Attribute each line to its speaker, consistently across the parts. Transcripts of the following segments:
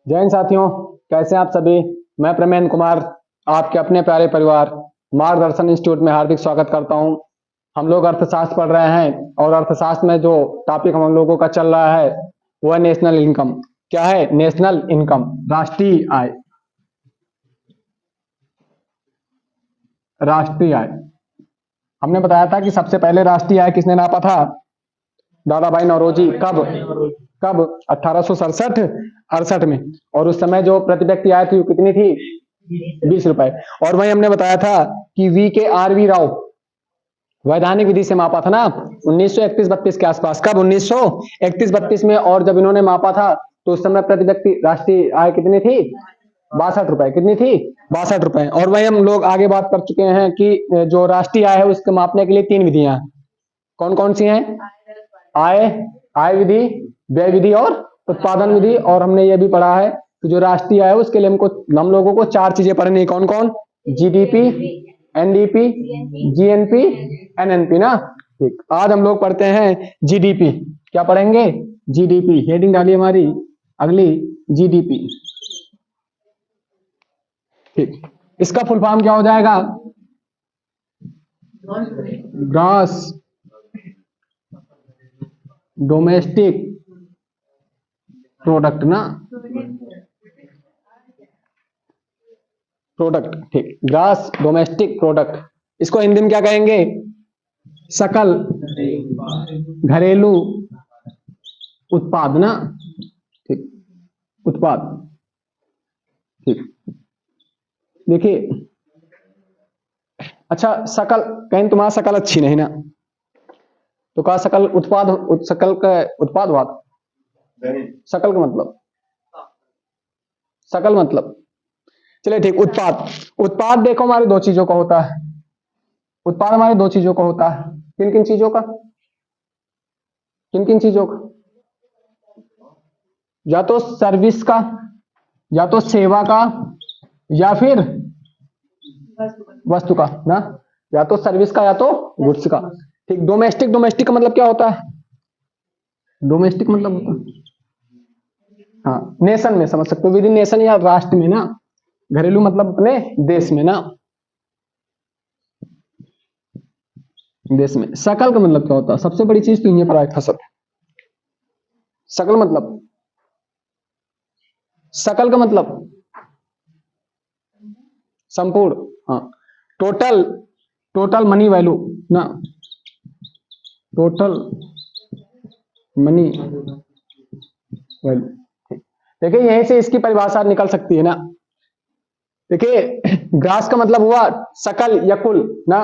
Speaker 1: जय हिंद साथियों, कैसे हैं आप सभी। मैं प्रमेंद्र कुमार आपके अपने प्यारे परिवार मार्गदर्शन इंस्टीट्यूट में हार्दिक स्वागत करता हूं। हम लोग अर्थशास्त्र पढ़ रहे हैं और अर्थशास्त्र में जो टॉपिक हम लोगों का चल रहा है वो है नेशनल इनकम। क्या है? नेशनल इनकम, राष्ट्रीय आय। राष्ट्रीय आय हमने बताया था कि सबसे पहले राष्ट्रीय आय किसने नापा था? दादा भाई नौरोजी। कब? कब? 1867-68 में। और उस समय जो प्रति व्यक्ति आय थी वो कितनी थी? 20 रुपए। और वही हमने बताया था कि VKRV राव वैधानिक विधि से मापा था ना 1931-32 के आसपास। कब? 1931-32 में। और जब इन्होंने मापा था तो उस समय प्रति व्यक्ति राष्ट्रीय आय कितनी थी? 62 रुपए। कितनी थी? 62 रुपए। और वही हम लोग आगे बात कर चुके हैं कि जो राष्ट्रीय आय है उसके मापने के लिए 3 विधियां हैं। कौन कौन सी हैं? आय विधि, व्यय विधि और उत्पादन विधि। और हमने ये भी पढ़ा है कि जो राष्ट्रीय आय है उसके लिए हम लोगों को 4 चीजें पढ़नी है। कौन कौन? GDP, NDP, GNP, NNP ना। ठीक, आज हम लोग पढ़ते हैं GDP। क्या पढ़ेंगे? GDP। हेडिंग डालिए हमारी अगली, GDP। ठीक, इसका फुल फॉर्म क्या हो जाएगा? ग्रॉस डोमेस्टिक प्रोडक्ट ना। प्रोडक्ट, ठीक, ग्रॉस डोमेस्टिक प्रोडक्ट। इसको हिंदी में क्या कहेंगे? सकल घरेलू उत्पाद ना। ठीक, उत्पाद। ठीक, देखिए, अच्छा, सकल कहीं तुम्हारा सकल अच्छी नहीं ना, तो कहा सकल उत्पाद, सकल का उत्पाद हुआ। सकल का मतलब, सकल मतलब, चलिए ठीक, उत्पाद। उत्पाद देखो हमारे 2 चीजों का होता है। उत्पाद हमारे 2 चीजों का होता है। किन किन चीजों का? किन किन चीजों का? या तो सर्विस का, या तो सेवा का, या फिर वस्तु का ना। या तो सर्विस का या तो गुड्स का। ठीक, डोमेस्टिक, डोमेस्टिक का मतलब क्या होता है? डोमेस्टिक मतलब होता है, हाँ, नेशन में समझ सकते हो, विद इन नेशन या राष्ट्र में ना। घरेलू मतलब अपने देश में ना, देश में। सकल का मतलब क्या होता है? सबसे बड़ी चीज तो ये पर आया था सब। सकल मतलब, सकल का मतलब संपूर्ण, हाँ, टोटल, टोटल मनी वैल्यू ना, टोटल मनी वैल्यू। देखिए, यहीं से इसकी परिभाषा निकल सकती है ना। देखिए, ग्रास का मतलब हुआ सकल या कुल ना,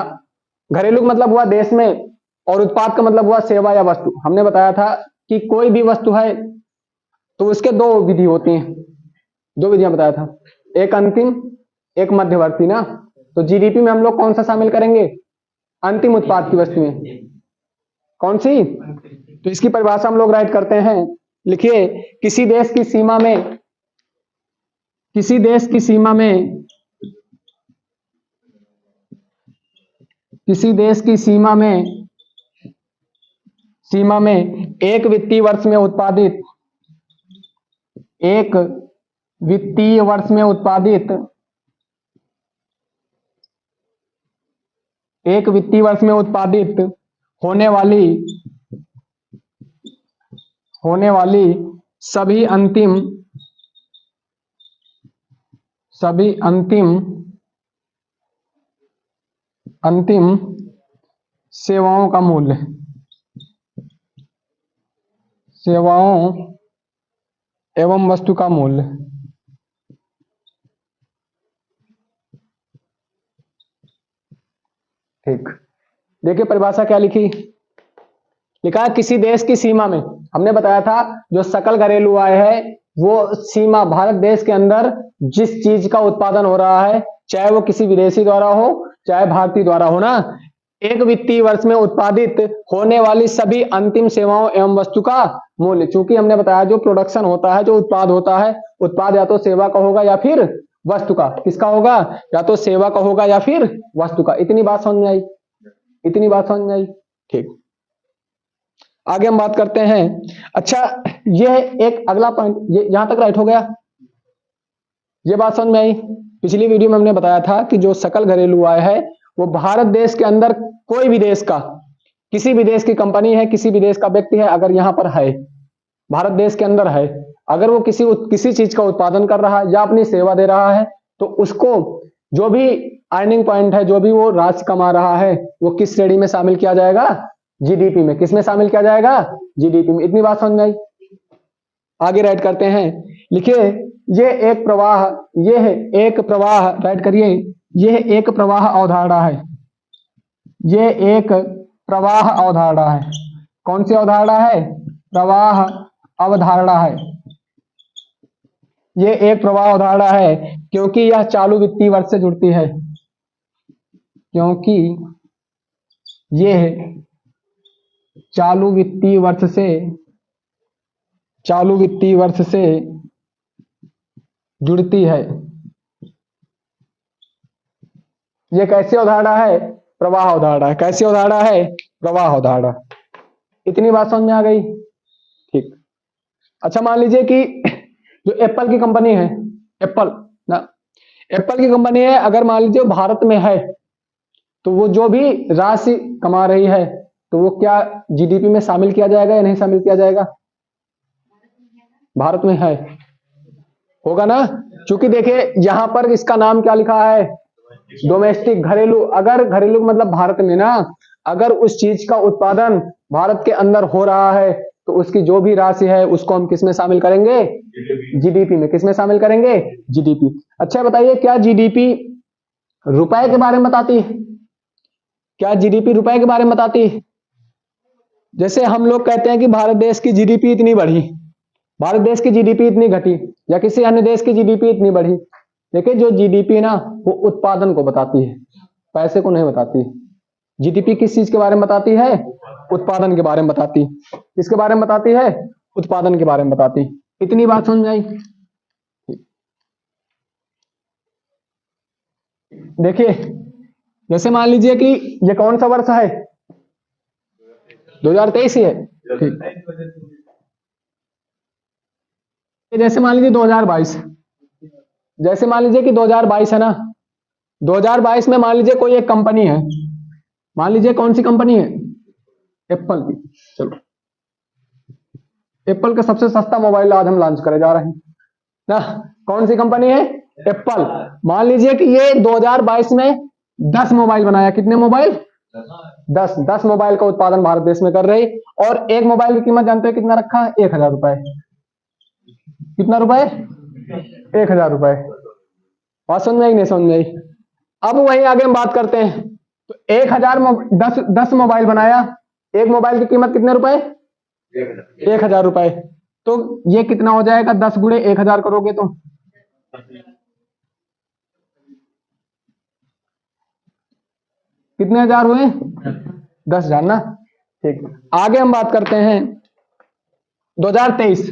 Speaker 1: घरेलू का मतलब हुआ देश में, और उत्पाद का मतलब हुआ सेवा या वस्तु। हमने बताया था कि कोई भी वस्तु है तो उसके 2 विधि होती हैं। 2 विधियां बताया था, एक अंतिम, एक मध्यवर्ती ना। तो GDP में हम लोग कौन सा शामिल करेंगे? अंतिम उत्पाद की वस्तुएं। कौन सी? तो इसकी परिभाषा हम लोग राइट करते हैं। लिखिए, किसी देश की सीमा में, किसी देश की सीमा में, किसी देश की सीमा में, सीमा में एक वित्तीय वर्ष में उत्पादित, एक वित्तीय वर्ष में उत्पादित, एक वित्तीय वर्ष में उत्पादित होने वाली, होने वाली सभी अंतिम, सभी अंतिम, अंतिम सेवाओं का मूल्य, सेवाओं एवं वस्तु का मूल्य। ठीक, देखिए परिभाषा क्या लिखी। लिखा है किसी देश की सीमा में। हमने बताया था जो सकल घरेलू आय है वो सीमा, भारत देश के अंदर जिस चीज का उत्पादन हो रहा है, चाहे वो किसी विदेशी द्वारा हो चाहे भारतीय द्वारा हो ना, एक वित्तीय वर्ष में उत्पादित होने वाली सभी अंतिम सेवाओं एवं वस्तु का मूल्य। चूंकि हमने बताया जो प्रोडक्शन होता है, जो उत्पाद होता है, उत्पाद या तो सेवा का होगा या फिर वस्तु का। किसका होगा? या तो सेवा का होगा या फिर वस्तु का। इतनी बात समझ में आई? इतनी बात समझ में आई? ठीक, आगे हम बात करते हैं। अच्छा, ये एक अगला पॉइंट, ये यहां तक राइट हो गया। ये बात समझ में आई। पिछली वीडियो में हमने बताया था कि जो सकल घरेलू आय है वो भारत देश के अंदर कोई भी देश का, किसी भी देश की कंपनी है, किसी भी देश का व्यक्ति है, अगर यहां पर है, भारत देश के अंदर है, अगर वो किसी चीज का उत्पादन कर रहा है या अपनी सेवा दे रहा है, तो उसको जो भी अर्निंग पॉइंट है, जो भी वो राशि कमा रहा है, वो किस श्रेणी में शामिल किया जाएगा? जीडीपी में। किस में शामिल किया जाएगा? जीडीपी में। इतनी बात समझ में आई। आगे राइट करते हैं, लिखिए ये एक प्रवाह, ये है एक प्रवाह, राइट करिए, यह एक प्रवाह अवधारणा है। ये एक प्रवाह अवधारणा है। कौन सी अवधारणा है? प्रवाह अवधारणा है। ये एक प्रवाह अवधारणा है क्योंकि यह चालू वित्तीय वर्ष से जुड़ती है, क्योंकि यह चालू वित्तीय वर्ष से जुड़ती है। ये कैसी अवधारणा है? प्रवाह अवधारणा है। कैसी अवधारणा है? प्रवाह अवधारणा। इतनी बात समझ में आ गई? ठीक। अच्छा, मान लीजिए कि जो एप्पल की कंपनी है, एप्पल की कंपनी है, अगर मान लीजिए भारत में है, तो वो जो भी राशि कमा रही है, तो वो क्या जीडीपी में शामिल किया जाएगा या नहीं शामिल किया जाएगा? भारत में है, होगा ना। क्योंकि देखिए यहां पर इसका नाम क्या लिखा है? डोमेस्टिक, घरेलू। अगर घरेलू मतलब भारत में ना, अगर उस चीज का उत्पादन भारत के अंदर हो रहा है, तो उसकी जो भी राशि है उसको हम किस में शामिल करेंगे? जीडीपी में। किस में शामिल करेंगे? जीडीपी। अच्छा बताइए, क्या जीडीपी रुपए के बारे में बताती है? क्या जीडीपी रुपए के बारे में बताती है? जैसे हम लोग कहते हैं कि भारत देश की जीडीपी इतनी बढ़ी, भारत देश की जीडीपी इतनी घटी, या किसी अन्य देश की जीडीपी इतनी बढ़ी। देखिए जो जीडीपी ना, वो उत्पादन को बताती है, पैसे को नहीं बताती। जीडीपी किस चीज के बारे में बताती है? उत्पादन के बारे में बताती। किसके बारे में बताती है? उत्पादन के बारे में बताती। इतनी बात समझ आई? देखिए जैसे मान लीजिए कि ये कौन सा वर्ष है? 2023 ही है। ठीक। जैसे मान लीजिए 2022, जैसे मान लीजिए कि 2022 है ना, 2022 में मान लीजिए कोई एक कंपनी है, मान लीजिए कौन सी कंपनी है? एप्पल की। चलो, एप्पल का सबसे सस्ता मोबाइल आज हम लॉन्च करे जा रहे हैं ना। कौन सी कंपनी है? एप्पल। मान लीजिए कि ये 2022 में 10 मोबाइल बनाया। कितने मोबाइल? 10 मोबाइल का उत्पादन भारत देश में कर रही, और एक मोबाइल की कीमत जानते हैं कितना रखा है? 1000 रुपए। कितना रुपए? 1000 रुपए। बात समझ में आई नहीं समझ में आई? अब वहीं आगे हम बात करते हैं। तो 10 मोबाइल बनाया, एक मोबाइल की कीमत कितने रुपए? 1000 रुपए। तो ये कितना हो जाएगा? 10 गुणे 1000 करोगे तो कितने हजार हुए? 10,000 ना। ठीक। आगे हम बात करते हैं 2023।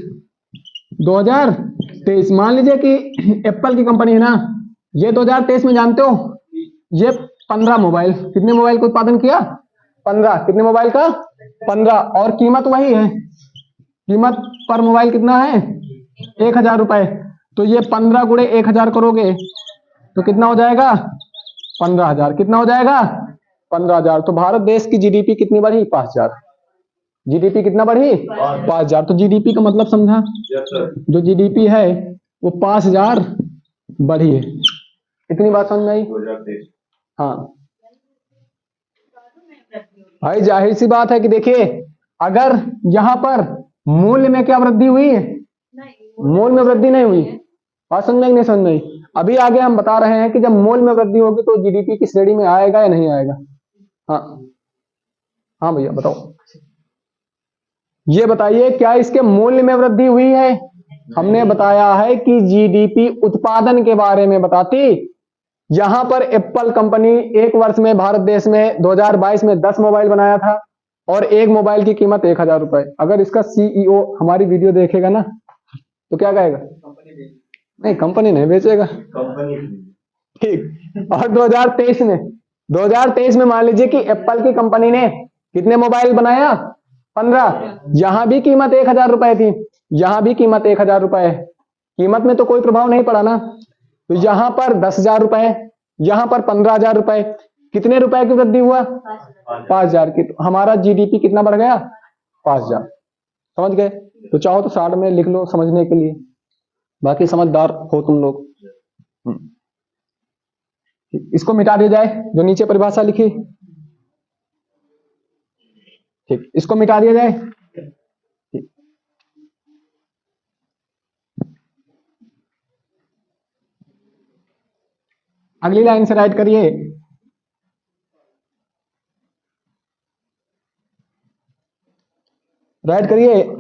Speaker 1: 2023 मान लीजिए कि एप्पल की कंपनी है ना, ये 2023 में जानते हो ये 15 मोबाइल, कितने मोबाइल का उत्पादन किया? 15। कितने मोबाइल का? 15। और कीमत वही है, कीमत पर मोबाइल कितना है? 1000 रुपए। तो ये 15 गुणे 1000 करोगे तो कितना हो जाएगा? 15,000। कितना हो जाएगा? 15,000। तो भारत देश की जीडीपी कितनी बढ़ी? 5,000। जीडीपी कितना बढ़ी? 5,000। तो जीडीपी का मतलब समझा? जो जीडीपी है वो 5,000 बढ़ी है। इतनी बात समझ में आई? हाँ भाई, जाहिर सी बात है कि देखिए अगर यहां पर मूल्य में क्या वृद्धि हुई है? मूल्य में वृद्धि नहीं हुई। बात समझ में नहीं समझ में आई? अभी आगे हम बता रहे हैं कि जब मूल्य में वृद्धि होगी तो जीडीपी की श्रेणी में आएगा या नहीं आएगा? हाँ हाँ भैया बताओ, ये बताइए क्या इसके मूल्य में वृद्धि हुई है? हमने बताया है कि जीडीपी उत्पादन के बारे में बताती। यहां पर एप्पल कंपनी एक वर्ष में भारत देश में 2022 में 10 मोबाइल बनाया था, और एक मोबाइल की कीमत 1000 रुपए। अगर इसका सीईओ हमारी वीडियो देखेगा ना तो क्या कहेगा? नहीं, कंपनी नहीं बेचेगा। ठीक। और 2023 में मान लीजिए कि एप्पल की कंपनी ने कितने मोबाइल बनाया? 15। यहां भी कीमत 1000 रुपए थी, यहां भी कीमत 1000 रुपए है। कीमत में तो कोई प्रभाव नहीं पड़ा ना। तो यहां पर 10,000 रुपए, यहां पर 15,000 रुपए, कितने रुपए की वृद्धि हुआ? 5,000 की। तो हमारा जीडीपी कितना बढ़ गया? 5,000। समझ गए? तो चाहो तो शॉर्ट में लिख लो समझने के लिए, बाकी समझदार हो तुम लोग। इसको मिटा दिया जाए, जो नीचे परिभाषा लिखी। ठीक, इसको मिटा दिया जाए। ठीक। अगली लाइन से राइट करिए। राइट करिए।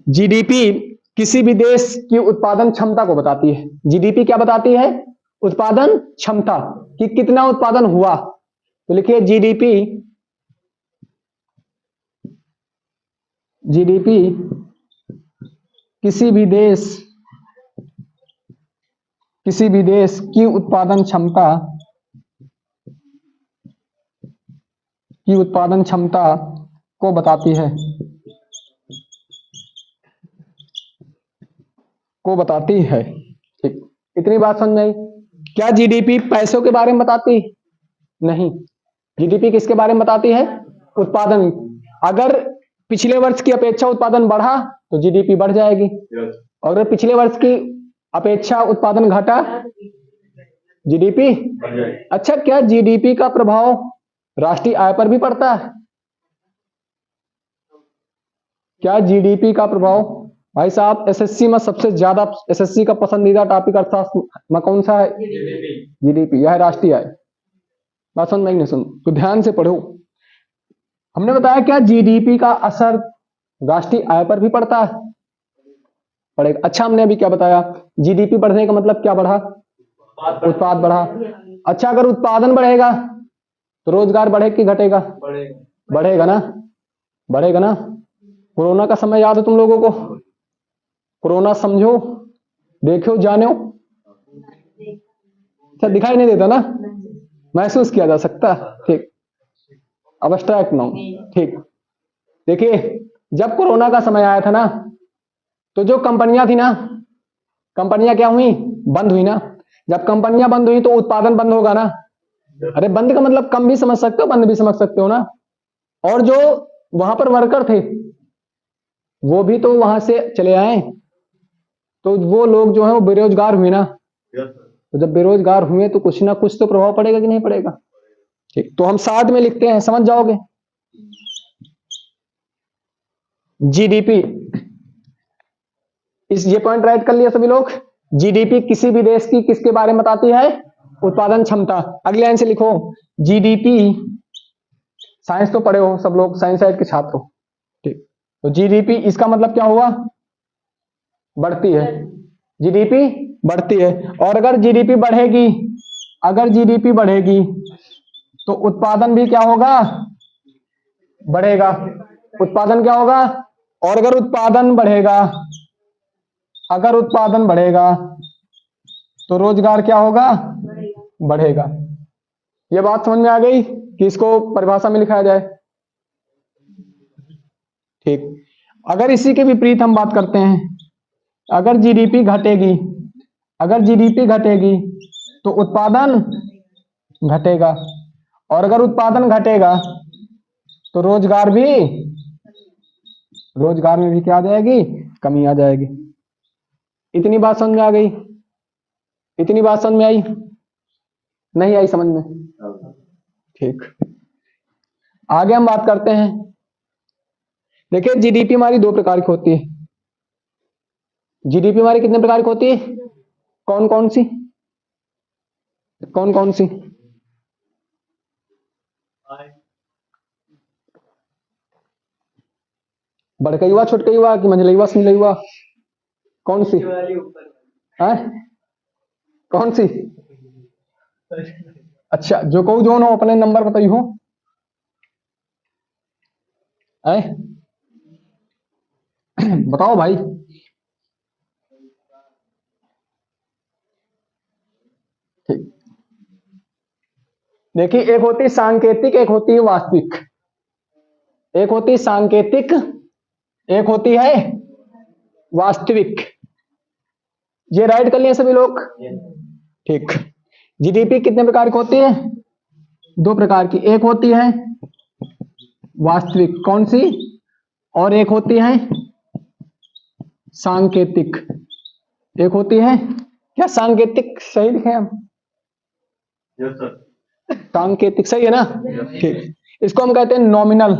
Speaker 1: जीडीपी किसी भी देश की उत्पादन क्षमता को बताती है। जीडीपी क्या बताती है? उत्पादन क्षमता, कि कितना उत्पादन हुआ। तो लिखिए जीडीपी, जीडीपी किसी भी देश, किसी भी देश की उत्पादन क्षमता, की उत्पादन क्षमता को बताती है, को बताती है। ठीक, इतनी बात समझ में आई? क्या जीडीपी पैसों के बारे में बताती? नहीं। जीडीपी किसके बारे में बताती है? उत्पादन। अगर पिछले वर्ष की अपेक्षा उत्पादन बढ़ा तो जीडीपी बढ़ जाएगी, और अगर पिछले वर्ष की अपेक्षा उत्पादन घटा, जीडीपी। अच्छा, क्या जीडीपी का प्रभाव राष्ट्रीय आय पर भी पड़ता है? क्या जीडीपी का प्रभाव, भाई साहब एसएससी में सबसे ज्यादा, एसएससी का पसंदीदा टॉपिक अर्थशास्त्र में कौन सा है? जीडीपी। यह है राष्ट्रीय आय। बात समझ में नहीं सुन तो ध्यान से पढ़ो। हमने बताया क्या जीडीपी का असर राष्ट्रीय आय पर भी पड़ता है? पड़ेगा। अच्छा, हमने अभी क्या बताया? जीडीपी बढ़ने का मतलब क्या बढ़ा? उत्पाद बढ़ा। अच्छा, अगर उत्पादन बढ़ेगा तो रोजगार बढ़े कि घटेगा? बढ़ेगा ना, बढ़ेगा ना। कोरोना का समय याद है तुम लोगों को? कोरोना समझो, देखो, जानो। अच्छा, दिखाई नहीं देता ना, महसूस किया जा सकता। ठीक, अब्स्ट्रैक्ट ना हो। ठीक, देखिए जब कोरोना का समय आया था ना, तो जो कंपनियां थी ना, कंपनियां क्या हुई? बंद हुई ना। जब कंपनियां बंद हुई तो उत्पादन बंद होगा ना। अरे बंद का मतलब कम भी समझ सकते हो, बंद भी समझ सकते हो ना। और जो वहां पर वर्कर थे वो भी तो वहां से चले आए, तो वो लोग जो है वो बेरोजगार हुए ना। तो जब बेरोजगार हुए तो कुछ ना कुछ तो प्रभाव पड़ेगा कि नहीं पड़ेगा? ठीक, तो हम साथ में लिखते हैं, समझ जाओगे। जीडीपी, इस ये पॉइंट राइट कर लिया सभी लोग। जीडीपी किसी भी देश की किसके बारे में बताती है? उत्पादन क्षमता। अगली लाइन से लिखो जीडीपी, साइंस तो पढ़े हो सब लोग, साइंस साइड के छात्र हो। ठीक, तो जीडीपी इसका मतलब क्या हुआ? बढ़ती है। जीडीपी बढ़ती है। और अगर जीडीपी बढ़ेगी, अगर जीडीपी बढ़ेगी तो उत्पादन भी क्या होगा? बढ़ेगा। उत्पादन क्या होगा? और अगर उत्पादन बढ़ेगा, अगर उत्पादन बढ़ेगा तो रोजगार क्या होगा? बढ़ेगा। ये बात समझ में आ गई कि इसको परिभाषा में लिखा जाए? ठीक, अगर इसी के विपरीत हम बात करते हैं, अगर जीडीपी घटेगी, अगर जीडीपी घटेगी तो उत्पादन घटेगा, और अगर उत्पादन घटेगा तो रोजगार भी, रोजगार में भी क्या आ जाएगी? कमी आ जाएगी। इतनी बात समझ में आ गई? इतनी बात समझ में आई? नहीं आई समझ में? ठीक, आगे हम बात करते हैं। देखिए जीडीपी हमारी दो प्रकार की होती है। जीडीपी हमारी कितने प्रकार की होती है? कौन कौन सी? कौन कौन सी? बड़कई हुआ, छुटकई हुआ, कि मंझलई हुआ, सिंहलई हुआ? कौन सी है? कौन सी? अच्छा, जो कहू जो हो अपने नंबर बताई हो है? बताओ भाई। ठीक, देखिए एक होती है सांकेतिक, एक होती है वास्तविक। एक होती है सांकेतिक, एक होती है वास्तविक। ये राइट कर लिए सभी लोग? ठीक। जीडीपी कितने प्रकार की होती है? दो प्रकार की, एक होती है वास्तविक, कौन सी? और एक होती है सांकेतिक। एक होती है क्या? सांकेतिक सही लिखे हम?
Speaker 2: Yes sir.
Speaker 1: सांकेतिक सही है ना? ठीक। इसको हम कहते हैं नॉमिनल,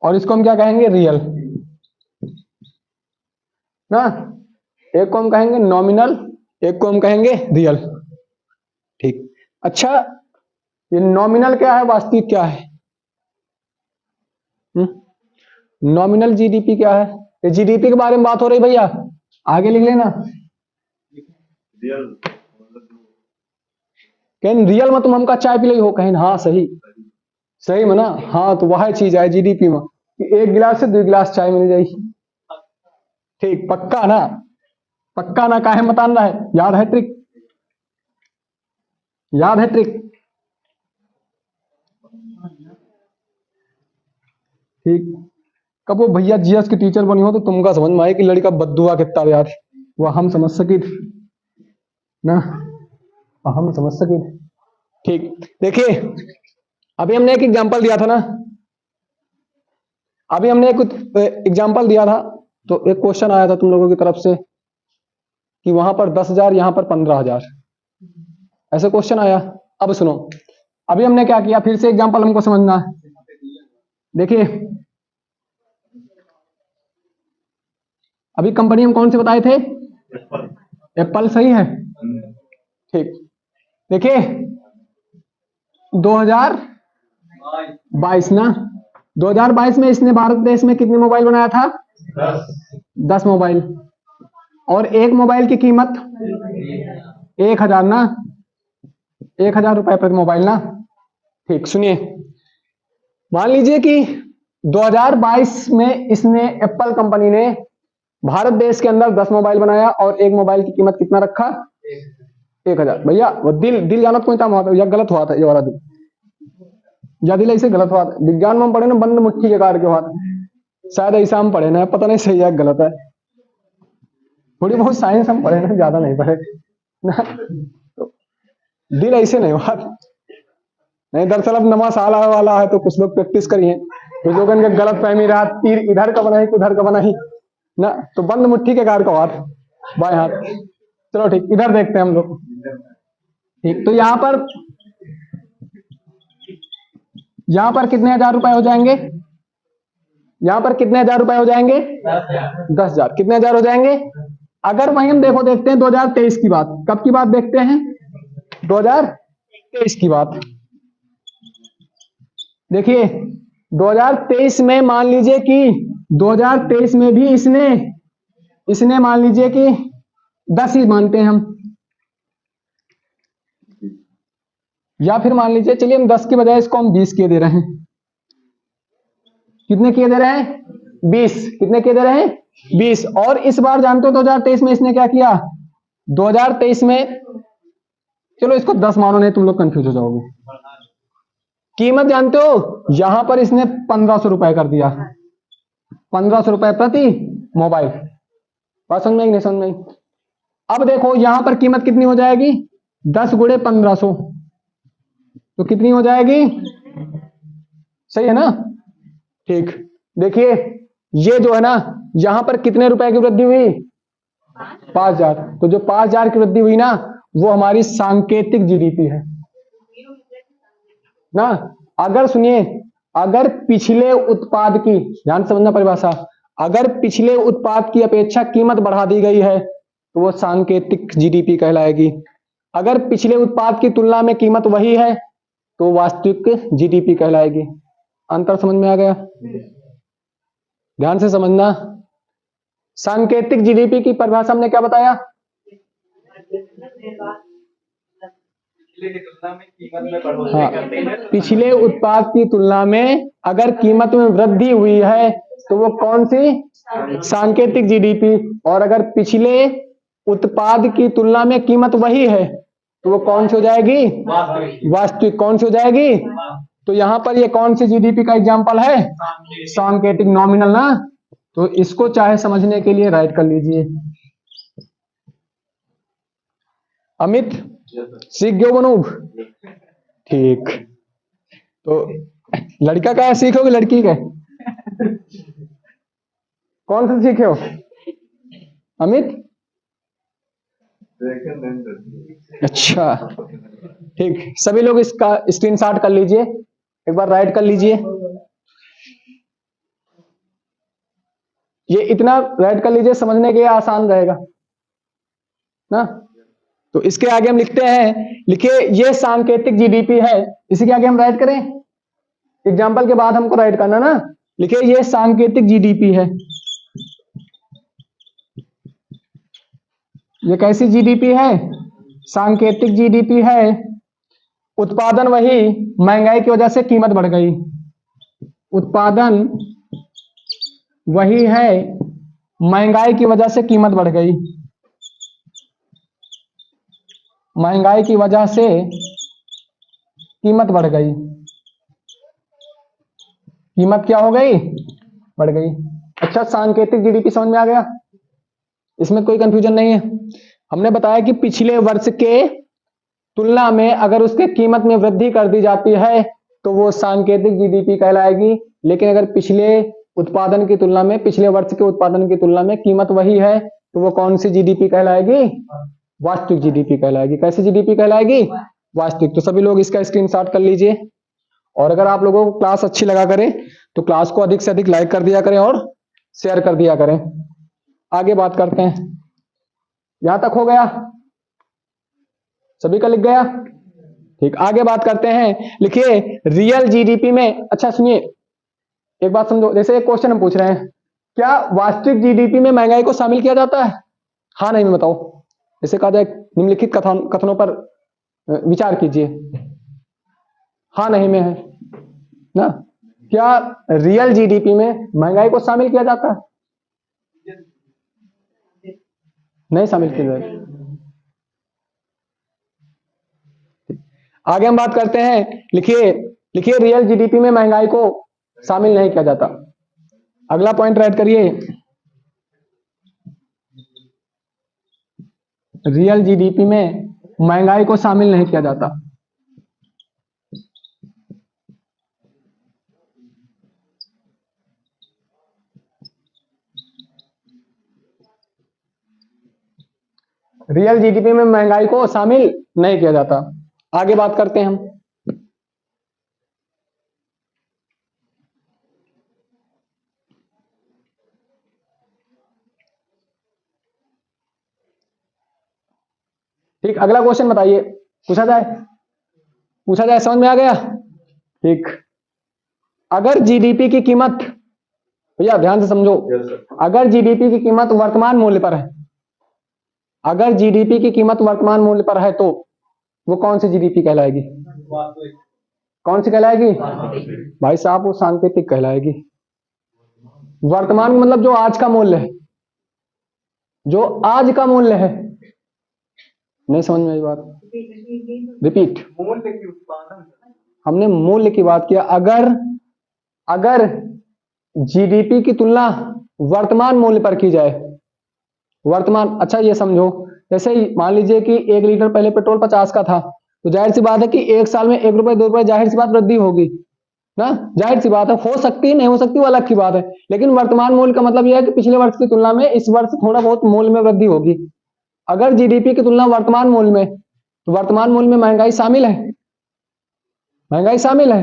Speaker 1: और इसको हम क्या कहेंगे? रियल ना। एक को हम कहेंगे नॉमिनल, एक को हम कहेंगे रियल। ठीक। अच्छा, ये नॉमिनल क्या है, वास्तविक क्या है? नॉमिनल जीडीपी क्या है? ये जीडीपी के बारे में बात हो रही भैया, आगे लिख लेना।
Speaker 2: रियल
Speaker 1: कहीं रियल में तुम हमका चाय पी ली हो कहीं? हाँ सही, सही में ना। हाँ तो वह चीज है जीडीपी में कि एक गिलास से 2 गिलास चाय मिल जाएगी। ठीक, पक्का ना? पक्का ना काहे बतान रहा है? याद है ट्रिक? याद है ट्रिक? ठीक। कब वो भैया जीएस की टीचर बनी हो तो तुमका समझ में आए कि लड़का बद्दुआ कितना यार, वह हम समझ सके ना, हम समझ सके। ठीक, देखिए अभी हमने एक एग्जांपल दिया था ना, अभी हमने एक एग्जांपल दिया था, तो एक क्वेश्चन आया था तुम लोगों की तरफ से कि वहां पर 10,000, यहां पर 15,000, ऐसे क्वेश्चन आया। अब सुनो, अभी हमने क्या किया, फिर से एग्जांपल हमको समझना है। देखिए अभी कंपनी हम कौन से बताए थे? एप्पल सही है। ठीक, देखिए 2022 ना, 2022 में इसने भारत देश में कितने मोबाइल बनाया था? 10 मोबाइल, और एक मोबाइल की कीमत 1,000 ना, 1,000 रुपए प्रति मोबाइल ना। ठीक, सुनिए, मान लीजिए कि 2022 में इसने, एप्पल कंपनी ने भारत देश के अंदर 10 मोबाइल बनाया और एक मोबाइल की कीमत कितना रखा? 1,000। भैया वो दिल दिल जानत कोई था या गलत हुआ था ये वाला दिल? या दिल ऐसे गलत हुआ था? विज्ञान में हम पढ़े ना, बंद मुट्ठी के कार के हुआ था, शायद ऐसा हम पढ़े ना, पता नहीं सही है गलत है। थोड़ी बहुत साइंस हम पढ़े ना, ज्यादा नहीं पढ़े ना, तो दिल ऐसे नहीं हुआ नहीं। दरअसल अब नवा साल आने वाला है तो कुछ लोग प्रैक्टिस करिए, कुछ लोगों का गलत फहमी रहा, तीर इधर का बना ही उधर का बना ही ना, तो बंद मुट्ठी के कार का हाथ, बाएं हाथ। चलो ठीक, इधर देखते हैं हम लोग। ठीक, तो यहां पर कितने 1,000 रुपए हो जाएंगे? यहां पर कितने 1,000 रुपए हो जाएंगे? 10,000। कितने 1,000 हो जाएंगे? अगर वहीं हम देखते हैं 2023 की बात, कब की बात देखते हैं? 2023 की बात। देखिए 2023 में मान लीजिए कि 2023 में भी इसने मान लीजिए कि 10 ही मानते हैं हम, या फिर मान लीजिए, चलिए हम 10 की बजाय इसको हम 20 किए दे रहे हैं। कितने किए दे रहे हैं? 20। कितने किए दे रहे हैं? 20। और इस बार जानते हो 2023 में इसने क्या किया? 2023 में, चलो इसको 10 मानो, नहीं तुम लोग कंफ्यूज हो जाओगे। कीमत जानते हो, यहां पर इसने 1,500 रुपए कर दिया, 1,500 रुपए प्रति मोबाइल। बात समझ में नहीं समझ में? अब देखो यहां पर कीमत कितनी हो जाएगी? 10 गुणे 1,500, तो कितनी हो जाएगी? सही है ना? ठीक, देखिए ये जो है ना, यहां पर कितने रुपए की वृद्धि हुई? 5,000। तो जो 5,000 की वृद्धि हुई ना, वो हमारी सांकेतिक जीडीपी है ना। अगर सुनिए, अगर पिछले उत्पाद की, ध्यान समझना परिभाषा, अगर पिछले उत्पाद की अपेक्षा कीमत बढ़ा दी गई है तो वो सांकेतिक जीडीपी कहलाएगी। अगर पिछले उत्पाद की तुलना में कीमत वही है तो वास्तविक जीडीपी कहलाएगी। अंतर समझ में आ गया? ध्यान से समझना। सांकेतिक जीडीपी की परिभाषा हमने क्या बताया? हाँ, पिछले उत्पाद की तुलना में अगर कीमत में वृद्धि हुई है तो वो कौन सी? सांकेतिक जीडीपी। और अगर पिछले उत्पाद की तुलना में कीमत वही है तो वो कौन सी हो जाएगी? वास्तविक। कौन सी हो जाएगी? तो यहां पर ये कौन सी जीडीपी का एग्जांपल है? सांकेतिक, नॉमिनल ना। तो इसको चाहे समझने के लिए राइट कर लीजिए। Amit
Speaker 2: Yes, sir.
Speaker 1: सीख गयो बनूब? ठीक। तो लड़का का सीखे हो कि लड़की का? कौन सा सीखे हो अमित?
Speaker 2: Second and third.
Speaker 1: अच्छा ठीक, सभी लोग इसका स्क्रीनशॉट कर लीजिए, एक बार राइट कर लीजिए। ये इतना राइट कर लीजिए, समझने के लिए आसान रहेगा ना। तो इसके आगे हम लिखते हैं, लिखिए ये सांकेतिक जीडीपी है। इसी के आगे हम राइट करें, एग्जाम्पल के बाद हमको राइट करना ना। लिखिए ये सांकेतिक जीडीपी है। ये कैसी जीडीपी है? सांकेतिक जीडीपी है। उत्पादन वही, महंगाई की वजह से कीमत बढ़ गई। उत्पादन वही है, महंगाई की वजह से कीमत बढ़ गई। महंगाई की वजह से कीमत बढ़ गई। कीमत क्या हो गई? बढ़ गई। अच्छा, सांकेतिक जीडीपी समझ में आ गया? इसमें कोई कंफ्यूजन नहीं है। हमने बताया कि पिछले वर्ष के तुलना में अगर उसके कीमत में वृद्धि कर दी जाती है तो वो सांकेतिक जीडीपी कहलाएगी। लेकिन अगर पिछले उत्पादन की तुलना में, पिछले वर्ष के उत्पादन की तुलना में कीमत वही है तो वो कौन सी जीडीपी कहलाएगी? वास्तविक जीडीपी कहलाएगी। कैसी जीडीपी कहलाएगी? वास्तविक। तो सभी लोग इसका स्क्रीनशॉट कर लीजिए। और अगर आप लोगों को क्लास अच्छी लगा करे तो क्लास को अधिक से अधिक लाइक कर दिया करें और शेयर कर दिया करें। आगे बात करते हैं। यहां तक हो गया? सभी का लिख गया? ठीक, आगे बात करते हैं। लिखिए रियल जीडीपी में, अच्छा सुनिए एक बात समझो। जैसे एक क्वेश्चन हम पूछ रहे हैं, क्या वास्तविक जीडीपी में महंगाई को शामिल किया जाता है? हाँ नहीं में बताओ। जैसे कहा जाए निम्नलिखित कथनों पर विचार कीजिए। हाँ नहीं में है ना। क्या रियल जीडीपी में महंगाई को शामिल किया जाता है? नहीं शामिल किया जाता। आगे हम बात करते हैं। लिखिए लिखिए रियल जीडीपी में महंगाई को शामिल नहीं किया जाता। अगला पॉइंट राइट करिए। रियल जीडीपी में महंगाई को शामिल नहीं किया जाता। रियल जीडीपी में महंगाई को शामिल नहीं किया जाता। आगे बात करते हैं हम। ठीक, अगला क्वेश्चन बताइए। पूछा जाए, समझ में आ गया? ठीक, अगर जीडीपी की कीमत, भैया ध्यान से समझो,
Speaker 2: Yes, sir.
Speaker 1: अगर जीडीपी की कीमत वर्तमान मूल्य पर है, अगर जीडीपी की कीमत वर्तमान मूल्य पर है तो वो कौन सी जीडीपी कहलाएगी? कौन सी कहलाएगी? भाई साहब वो सांकेतिक कहलाएगी। वर्तमान मतलब जो आज का मूल्य है, जो आज का मूल्य है। नहीं समझ में आई बात? रिपीट।
Speaker 2: मूल्य की उत्पादन,
Speaker 1: हमने मूल्य की बात किया। अगर जीडीपी की तुलना वर्तमान मूल्य पर की जाए, वर्तमान, अच्छा ये समझो, जैसे मान लीजिए कि 1 लीटर पहले पेट्रोल 50 का था, तो जाहिर सी बात है कि एक साल में 1 रुपए 2 रुपए जाहिर सी बात वृद्धि होगी ना। जाहिर सी बात है, हो सकती है नहीं हो सकती वो अलग की बात है। लेकिन वर्तमान मूल्य का मतलब यह है कि पिछले वर्ष की तुलना में इस वर्ष थोड़ा बहुत मूल्य में वृद्धि होगी। अगर जीडीपी की तुलना वर्तमान मूल्य में, तो वर्तमान मूल्य में महंगाई शामिल है। महंगाई शामिल है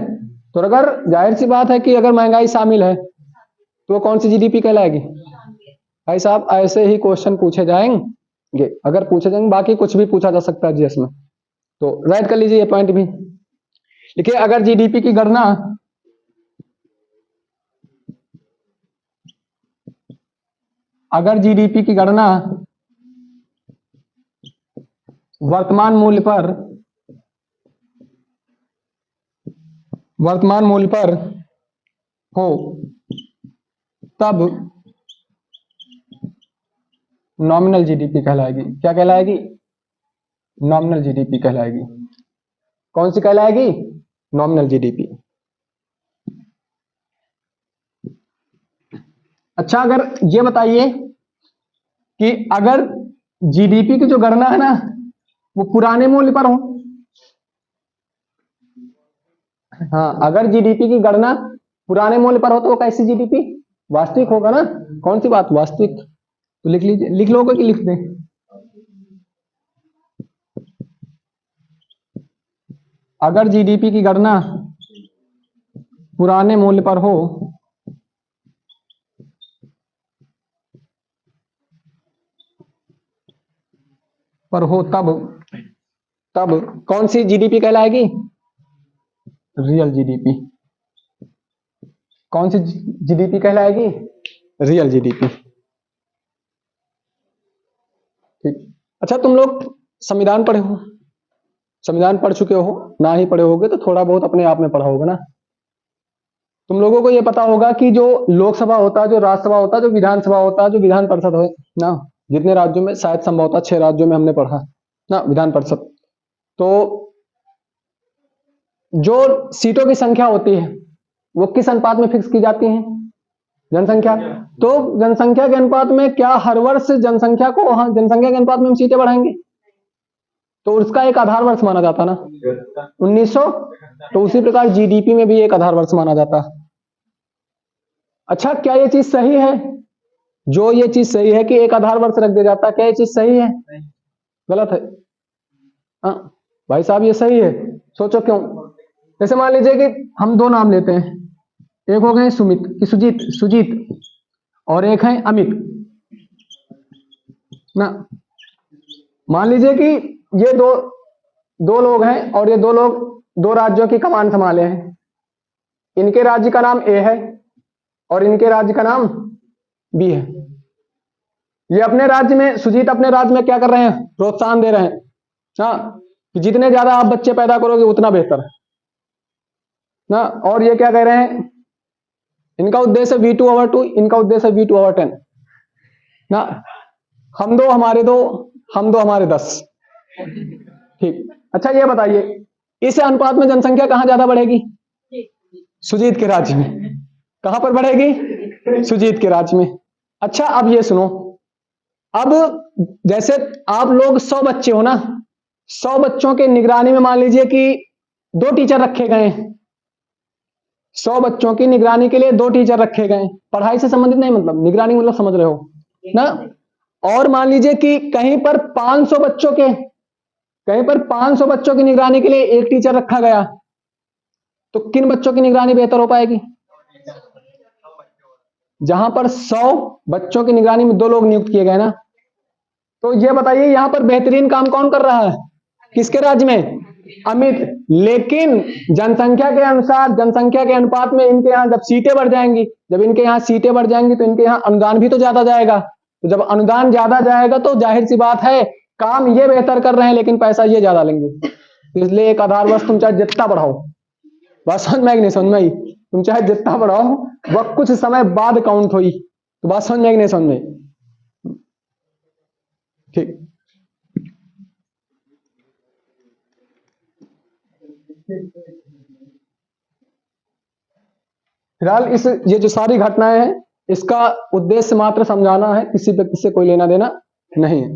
Speaker 1: तो अगर जाहिर सी बात है कि अगर महंगाई शामिल है तो वो कौन सी जीडीपी कहलाएगी? भाई साहब ऐसे ही क्वेश्चन पूछे जाएंगे, अगर पूछे जाएंगे, बाकी कुछ भी पूछा जा सकता है जीएस में। तो राइट कर लीजिए ये पॉइंट भी। देखिए अगर जीडीपी की गणना वर्तमान मूल्य पर हो तब नॉमिनल जीडीपी कहलाएगी। क्या कहलाएगी? नॉमिनल जीडीपी कहलाएगी। कौन सी कहलाएगी? Nominal GDP. अच्छा, अगर ये बताइए कि अगर जीडीपी की जो गणना है ना, वो पुराने मूल्य पर हो। हाँ, अगर जीडीपी की गणना पुराने मूल्य पर हो तो वो कैसी जीडीपी? वास्तविक होगा ना। कौन सी बात वास्तविक? तो लिख लीजिए, लिख लोगे कि लिख दें? अगर जीडीपी की गणना पुराने मूल्य पर हो तब तब कौन सी जीडीपी कहलाएगी? Real GDP. कौन सी जीडीपी कहलाएगी? Real GDP. ठीक। अच्छा, तुम लोग संविधान पढ़े हो? संविधान पढ़ चुके हो? ना ही पढ़े होगे तो थोड़ा बहुत अपने आप में पढ़ा होगा ना। तुम लोगों को ये पता होगा कि जो लोकसभा होता है, जो राज्यसभा होता है, जो विधानसभा होता है, जो विधान परिषद हो ना, जितने राज्यों में, शायद संभवतः 6 राज्यों में हमने पढ़ा ना विधान परिषद। तो जो सीटों की संख्या होती है वो किस अनुपात में फिक्स की जाती है? जनसंख्या। तो जनसंख्या के अनुपात में क्या हर वर्ष जनसंख्या को, हाँ, जनसंख्या के अनुपात में हम सीटें बढ़ाएंगे? तो उसका एक आधार वर्ष माना जाता ना 1900। तो उसी प्रकार जीडीपी में भी एक आधार वर्ष माना जाता। अच्छा, क्या ये चीज सही है? जो ये चीज सही है कि एक आधार वर्ष रख दिया जाता, क्या ये चीज सही है? गलत है। हाँ भाई साहब, ये सही है। सोचो क्यों। जैसे मान लीजिए कि हम दो नाम लेते हैं, एक हो गए सुमित कि सुजीत सुजीत, और एक है अमित ना। मान लीजिए कि ये दो दो लोग हैं और ये दो लोग दो राज्यों की कमान संभाले हैं। इनके राज्य का नाम ए है और इनके राज्य का नाम बी है। ये अपने राज्य में, सुजीत अपने राज्य में क्या कर रहे हैं? प्रोत्साहन दे रहे हैं ना, कि जितने ज्यादा आप बच्चे पैदा करोगे उतना बेहतर है ना। और ये क्या कह रहे हैं? इनका उद्देश्य V2/2, इनका उद्देश्य V2/10 ना। हम दो हमारे दो, हम दो हमारे 10। ठीक। अच्छा, ये बताइए इस अनुपात में जनसंख्या कहां ज्यादा बढ़ेगी? सुजीत के राज्य में। कहां पर बढ़ेगी? सुजीत के राज्य में। अच्छा, अब ये सुनो। अब जैसे आप लोग 100 बच्चे हो ना, 100 बच्चों के निगरानी में मान लीजिए कि 2 टीचर रखे गए। 100 बच्चों की निगरानी के लिए 2 टीचर रखे गए। पढ़ाई से संबंधित नहीं, मतलब निगरानी मतलब समझ रहे हो ना। और मान लीजिए कि कहीं पर 500 बच्चों के, कहीं पर 500 बच्चों की निगरानी के लिए एक टीचर रखा गया, तो किन बच्चों की निगरानी बेहतर हो पाएगी? जहां पर 100 बच्चों की निगरानी में 2 लोग नियुक्त किए गए ना। तो ये बताइए यहां पर बेहतरीन काम कौन कर रहा है? किसके राज्य में? अमित। लेकिन जनसंख्या के अनुसार, जनसंख्या के अनुपात में इनके यहां जब सीटें बढ़ जाएंगी, जब इनके यहां सीटें बढ़ जाएंगी तो इनके यहां अनुदान भी तो ज्यादा जाएगा। तो जब अनुदान ज्यादा जाएगा तो जाहिर सी बात है काम ये बेहतर कर रहे हैं लेकिन पैसा ये ज्यादा लेंगे। तो इसलिए एक आधार वर्ष तुम चाहे जितना बढ़ाओ, बात समझ में आई कि नहीं समझ में आई? तुम चाहे जितना बढ़ाओ वह कुछ समय बाद काउंट हुई। तो बात समझ में आई कि नहीं समझ में? ठीक। फिलहाल इस ये जो सारी घटनाएं हैं इसका उद्देश्य मात्र समझाना है, किसी व्यक्ति से कोई लेना देना नहीं है।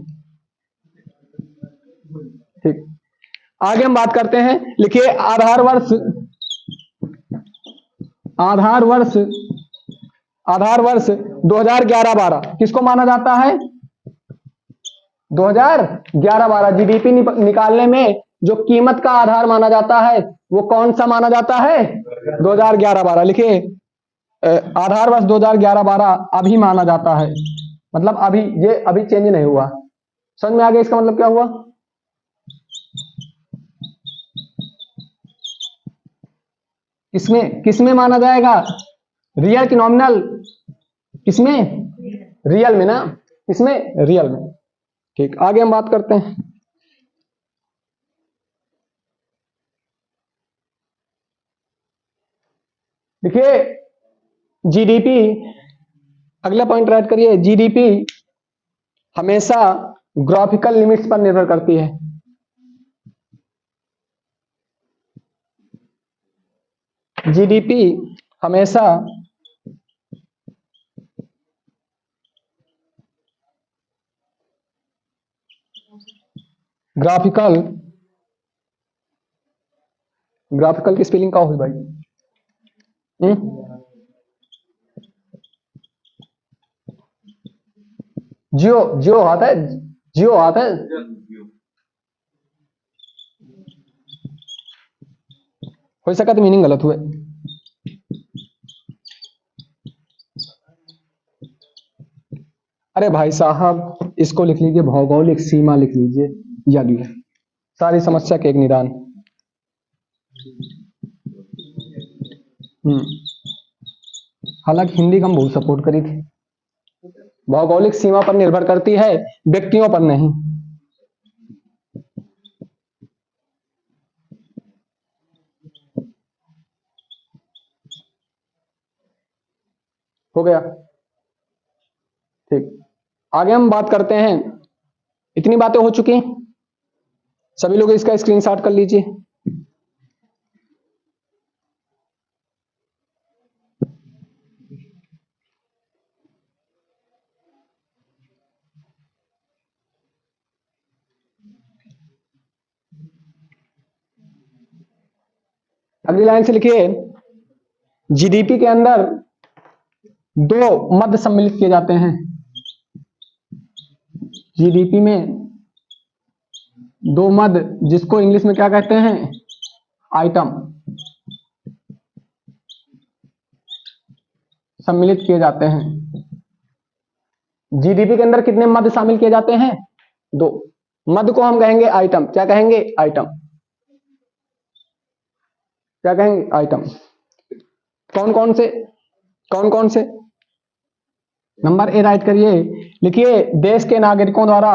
Speaker 1: ठीक। आगे हम बात करते हैं। लिखिए आधार वर्ष, आधार वर्ष, आधार वर्ष 2011-12 किसको माना जाता है? 2011-12 जीडीपी निकालने में जो कीमत का आधार माना जाता है वो कौन सा माना जाता है? 2011-12। लिखिए आधार वर्ष 2011-12 अभी माना जाता है, मतलब अभी, ये अभी चेंज नहीं हुआ। समझ में आ गया इसका मतलब क्या हुआ? किसमें किसमें माना जाएगा? रियल की नॉमिनल? किसमें? रियल में ना। किसमें? रियल में। ठीक, आगे हम बात करते हैं। देखिए जीडीपी, अगला पॉइंट राइट करिए। जीडीपी हमेशा ग्राफिकल लिमिट्स पर निर्भर करती है। जीडीपी हमेशा ग्राफिकल, ग्राफिकल की स्पेलिंग का हुई भाई? जियो, जियो आता है, जियो आता है। हो सका तो मीनिंग गलत हुए। अरे भाई साहब, इसको लिख लीजिए, भौगोलिक सीमा लिख लीजिए, या लिया सारी समस्या के एक निदान। हालांकि हिंदी का हम बहुत सपोर्ट करी थी। भौगोलिक सीमा पर निर्भर करती है, व्यक्तियों पर नहीं। हो गया, ठीक। आगे हम बात करते हैं। इतनी बातें हो चुकी, सभी लोग इसका स्क्रीनशॉट कर लीजिए। अगली लाइन से लिखिए, जीडीपी के अंदर दो मद सम्मिलित किए जाते हैं। जीडीपी में दो मद, जिसको इंग्लिश में क्या कहते हैं? आइटम, सम्मिलित किए जाते हैं। जीडीपी के अंदर कितने मद शामिल किए जाते हैं? दो। मद को हम कहेंगे आइटम। क्या कहेंगे? आइटम। क्या कहेंगे? आइटम। कौन कौन से? कौन कौन से? नंबर ए राइट करिए, लिखिए, देश के नागरिकों द्वारा,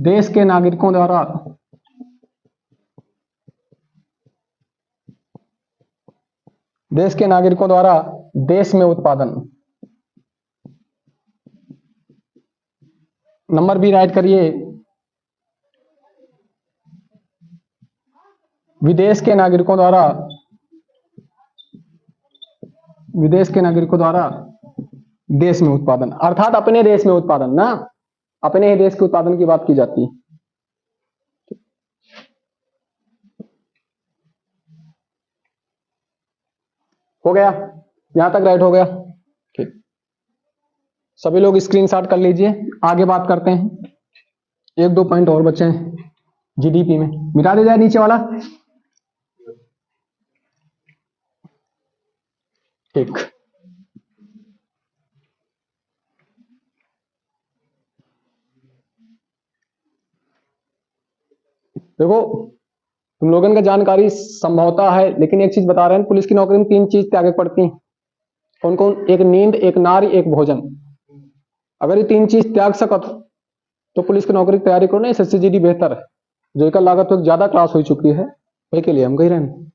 Speaker 1: देश के नागरिकों द्वारा देश के नागरिकों द्वारा देश में उत्पादन। नंबर बी राइट करिए, विदेश के नागरिकों द्वारा, विदेश के नागरिकों द्वारा देश में उत्पादन, अर्थात अपने देश में उत्पादन ना, अपने ही देश के उत्पादन की बात की जाती है। हो गया, यहां तक राइट हो गया, ठीक। सभी लोग स्क्रीनशॉट कर लीजिए, आगे बात करते हैं। एक दो पॉइंट और बचे हैं जीडीपी में, मिटा दे जाए नीचे वाला, ठीक। देखो, तुम लोगों का जानकारी संभवता है, लेकिन एक चीज बता रहे हैं, पुलिस की नौकरी में तीन चीज त्याग पड़ती हैं। कौन कौन? एक नींद, एक नारी, एक भोजन। अगर ये तीन चीज त्याग सकत तो पुलिस की नौकरी की तैयारी करो ना, एसएससी जीडी बेहतर है। जो एक लागत तो ज्यादा क्लास हो चुकी है, वही के लिए हम कह रहे हैं।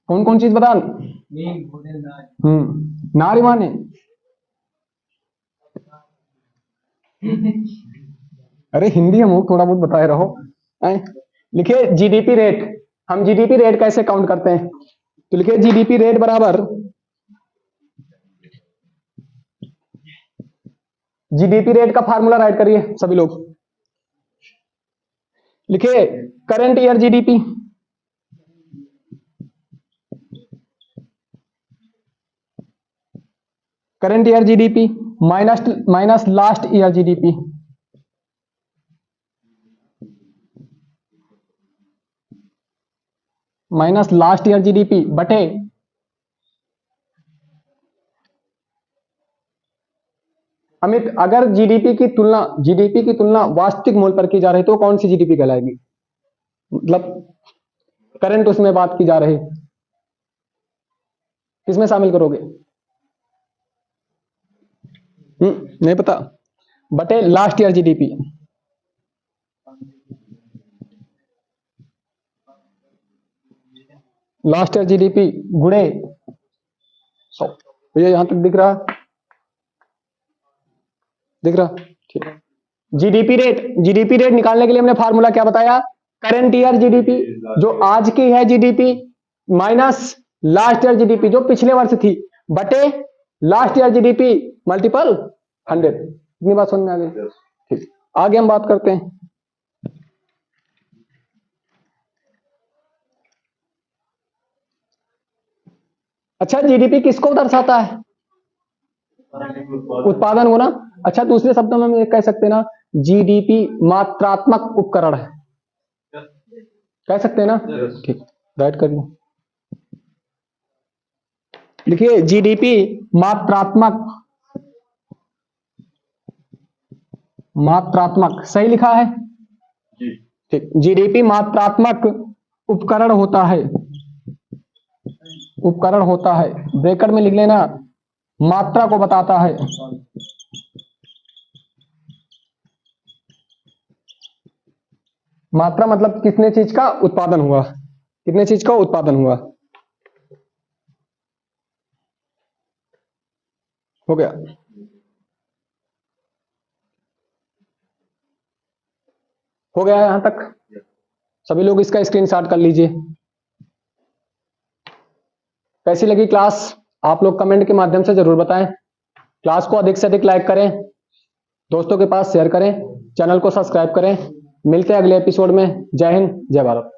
Speaker 1: कौन कौन चीज बता? नारी माने अरे हिंदी हम थोड़ा बहुत बताए रहो। लिखिए जीडीपी रेट। हम जीडीपी रेट कैसे काउंट करते हैं? तो लिखिए जीडीपी रेट बराबर, जीडीपी रेट का फार्मूला राइट करिए सभी लोग। लिखिए current year GDP, current year GDP minus last year GDP, minus last year GDP बटे अमित, अगर जीडीपी की तुलना वास्तविक मूल्य पर की जा रही तो कौन सी जीडीपी कहलाएगी? मतलब करंट उसमें बात की जा रही, किसमें शामिल करोगे? नहीं पता? बटे last year GDP. Last year GDP गुणे 100। भैया यहां तक दिख रहा? दिख रहा? ठीक है। जीडीपी रेट निकालने के लिए हमने फार्मूला क्या बताया? करंट ईयर जीडीपी, जो आज की है GDP, minus last year GDP जो पिछले वर्ष थी, बटे लास्ट ईयर जीडीपी मल्टीपल 100। इतनी बात समझ में आ गई? ठीक, आगे हम बात करते हैं। अच्छा, जीडीपी किसको दर्शाता है? उत्पादन को ना। अच्छा, दूसरे शब्दों में हम ये कह सकते हैं ना, जीडीपी मात्रात्मक उपकरण है, कह सकते हैं ना? ठीक, राइट करिए। लिखिए, जीडीपी मात्रात्मक, मात्रात्मक सही लिखा है? ठीक, जीडीपी मात्रात्मक उपकरण होता है, उपकरण होता है, ब्रैकेट में लिख लेना, मात्रा को बताता है। मात्रा मतलब कितने चीज का उत्पादन हुआ, कितने चीज का उत्पादन हुआ। हो गया? हो गया यहां तक? सभी लोग इसका स्क्रीनशॉट कर लीजिए। कैसी लगी क्लास? आप लोग कमेंट के माध्यम से जरूर बताएं। क्लास को अधिक से अधिक लाइक करें, दोस्तों के पास शेयर करें, चैनल को सब्सक्राइब करें। मिलते हैं अगले एपिसोड में। जय हिंद, जय भारत।